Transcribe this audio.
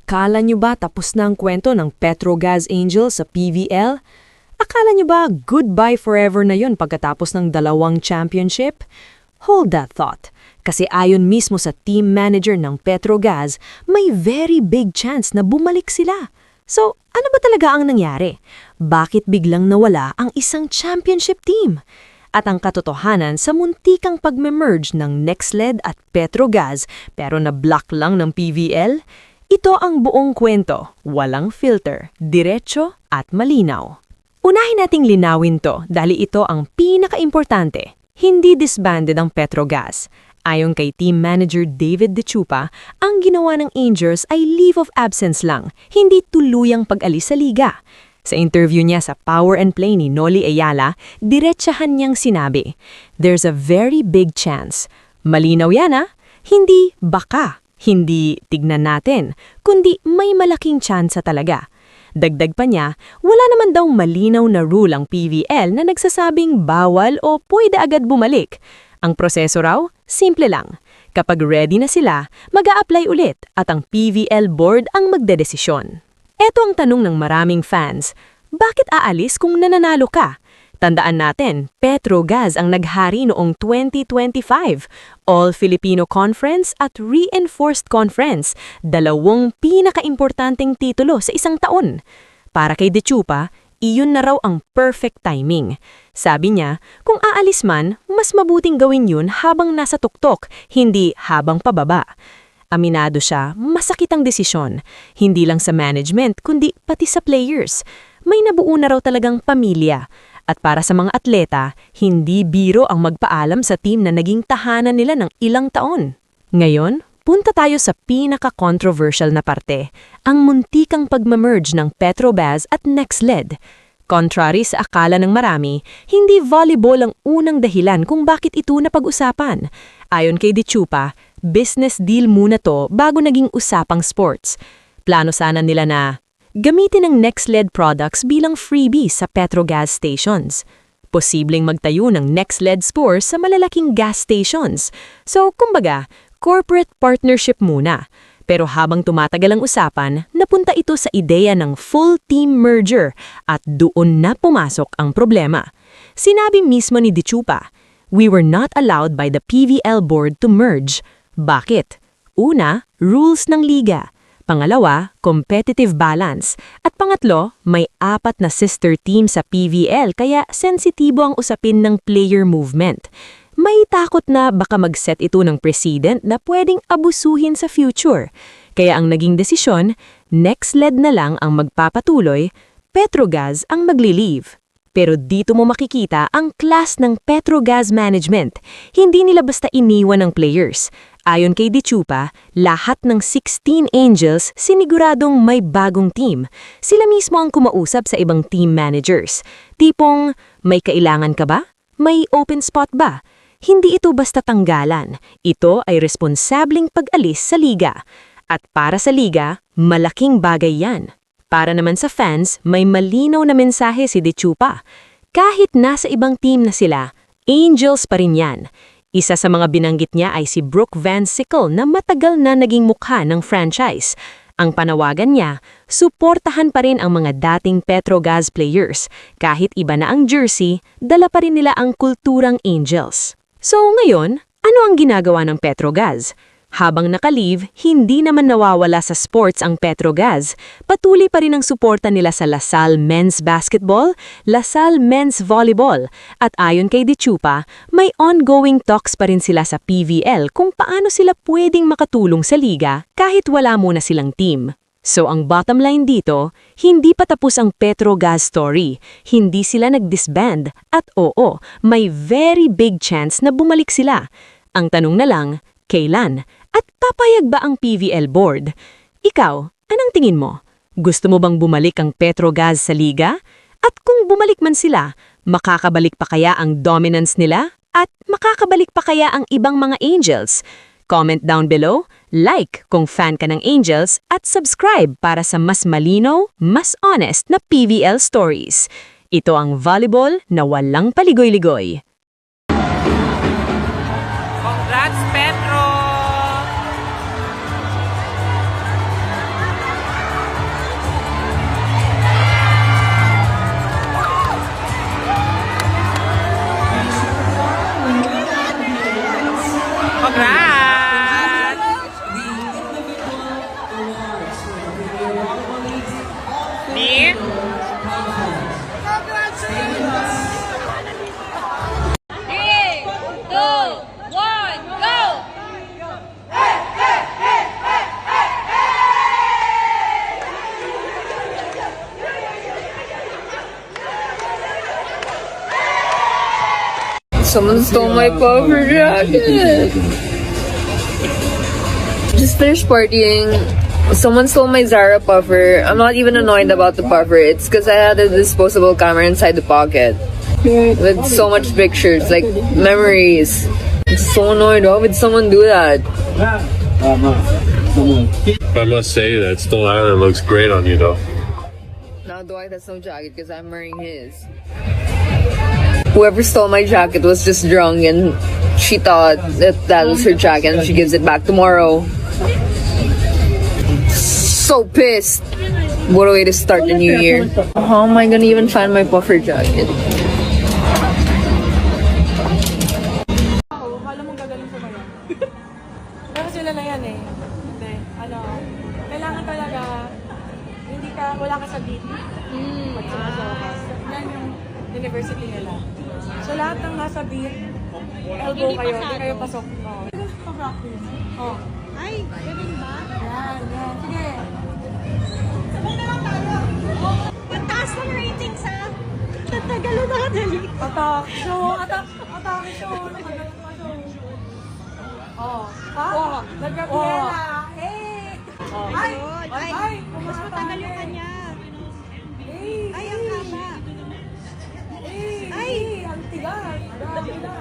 Akala nyo ba tapos na ang kwento ng Petrogas Angels sa PVL? Akala nyo ba goodbye forever na yon pagkatapos ng 2 championship? Hold that thought. Kasi ayon mismo sa team manager ng Petrogas, may very big chance na bumalik sila. So, ano ba talaga ang nangyari? Bakit biglang nawala ang isang championship team? At ang katotohanan sa muntikang pagme-merge ng Nextled at Petrogas pero na-block lang ng PVL? Ito ang buong kwento, walang filter, diretso at malinaw. Unahin nating linawin to dahil ito ang pinaka-importante. Hindi disbanded ang Petrogas. Ayon kay team manager David De Chupa, ang ginawa ng Angels ay leave of absence lang, hindi tuluyang pag-alis sa liga. Sa interview niya sa Power and Play ni Noli Ayala, diretsahan niyang sinabi, "There's a very big chance." Malinaw yan Hindi baka, hindi tignan natin, kundi may malaking tsansa talaga. Dagdag pa niya, wala naman daw malinaw na rule ang PVL na nagsasabing bawal o pwede agad bumalik. Ang proseso raw, simple lang. Kapag ready na sila, mag-a-apply ulit at ang PVL board ang magdedesisyon. Eto ang tanong ng maraming fans, bakit aalis kung nananalo ka? Tandaan natin, Petrogas ang naghari noong 2025, All-Filipino Conference at Reinforced Conference, 2 pinaka-importanteng titulo sa isang taon. Para kay De Chupa, iyon na raw ang perfect timing. Sabi niya, kung aalis man, mas mabuting gawin yun habang nasa tuktok, hindi habang pababa. Aminado siya, masakit ang desisyon. Hindi lang sa management, kundi pati sa players. May nabuo na raw talagang pamilya. At para sa mga atleta, hindi biro ang magpaalam sa team na naging tahanan nila ng ilang taon. Ngayon, punta tayo sa pinaka-controversial na parte, ang muntikang pagmamerge ng Petrogas at Nextled. Contrary sa akala ng marami, hindi volleyball ang unang dahilan kung bakit ito napag-usapan. Ayon kay De Chupa, business deal muna to bago naging usapang sports. Plano sana nila na gamitin ang Nextled products bilang freebie sa Petrogas stations. Posibleng magtayo ng Nextled stores sa malalaking gas stations. So, kumbaga, corporate partnership muna. Pero habang tumatagal ang usapan, napunta ito sa ideya ng full team merger at doon na pumasok ang problema. Sinabi mismo ni De Chupa, "We were not allowed by the PVL board to merge." Bakit? Una, rules ng liga. Pangalawa, competitive balance. At pangatlo, may 4 na sister team sa PVL kaya sensitibo ang usapin ng player movement. May takot na baka mag-set ito ng precedent na pwedeng abusuhin sa future. Kaya ang naging desisyon, Nextled na lang ang magpapatuloy, Petrogas ang magli-leave. Pero dito mo makikita ang class ng Petrogas management. Hindi nila basta iniwan ng players. Ayon kay De Chupa, lahat ng 16 Angels siniguradong may bagong team. Sila mismo ang kumausap sa ibang team managers. Tipong, may kailangan ka ba? May open spot ba? Hindi ito basta tanggalan. Ito ay responsableng pag-alis sa liga. At para sa liga, malaking bagay yan. Para naman sa fans, may malinaw na mensahe si De Chupa. Kahit nasa ibang team na sila, Angels pa rin yan. Isa sa mga binanggit niya ay si Brooke Van Sickle na matagal na naging mukha ng franchise. Ang panawagan niya, suportahan pa rin ang mga dating Petrogas players. Kahit iba na ang jersey, dala pa rin nila ang kulturang Angels. So ngayon, ano ang ginagawa ng Petrogas? Habang naka-leave, hindi naman nawawala sa sports ang Petrogas. Patuloy pa rin ang suporta nila sa LaSalle Men's Basketball, LaSalle Men's Volleyball. At ayon kay De Chupa, may ongoing talks pa rin sila sa PVL kung paano sila pwedeng makatulong sa liga kahit wala muna silang team. So ang bottom line dito, hindi pa tapos ang Petrogas story. Hindi sila nag-disband at oo, may very big chance na bumalik sila. Ang tanong na lang, kailan? At papayag ba ang PVL board? Ikaw, anong tingin mo? Gusto mo bang bumalik ang Petrogas sa liga? At kung bumalik man sila, makakabalik pa kaya ang dominance nila? At makakabalik pa kaya ang ibang mga Angels? Comment down below, like kung fan ka ng Angels, at subscribe para sa mas malinaw, mas honest na PVL stories. Ito ang volleyball na walang paligoy-ligoy. Congrats, Petro! Someone stole my puffer jacket. Just finished partying. Someone stole my Zara puffer. I'm not even annoyed about the puffer. It's because I had a disposable camera inside the pocket with so much pictures, like memories. I'm so annoyed. Why would someone do that? I must say that Stone Island looks great on you, though. Now Dwight has no jacket because I'm wearing his. Whoever stole my jacket was just drunk and she thought that was her jacket and she gives it back tomorrow. So pissed. What a way to start the new year. How am I gonna even find my puffer jacket? Kala mong gagaling sumayaw. Pero sila na yan eh. Hindi, kailangan talaga, wala ka sa beat. Pag sumasawas. Yan yung university nila. So lahat ng nasa beat, elbow kayo, hindi kayo pasok. Pa-practice. Ay, ganun ba? Yan. Sige. Sabay na lang tayo. Mataas ng ratings ha. Tatagalo na kadali. Attack show. Nakagaling pa show. Nag-Gabriela. Hey! Ay, mas matagal yung kanya. Hey! Ay, ang haba. Ay! Ang tigas! Grabe na!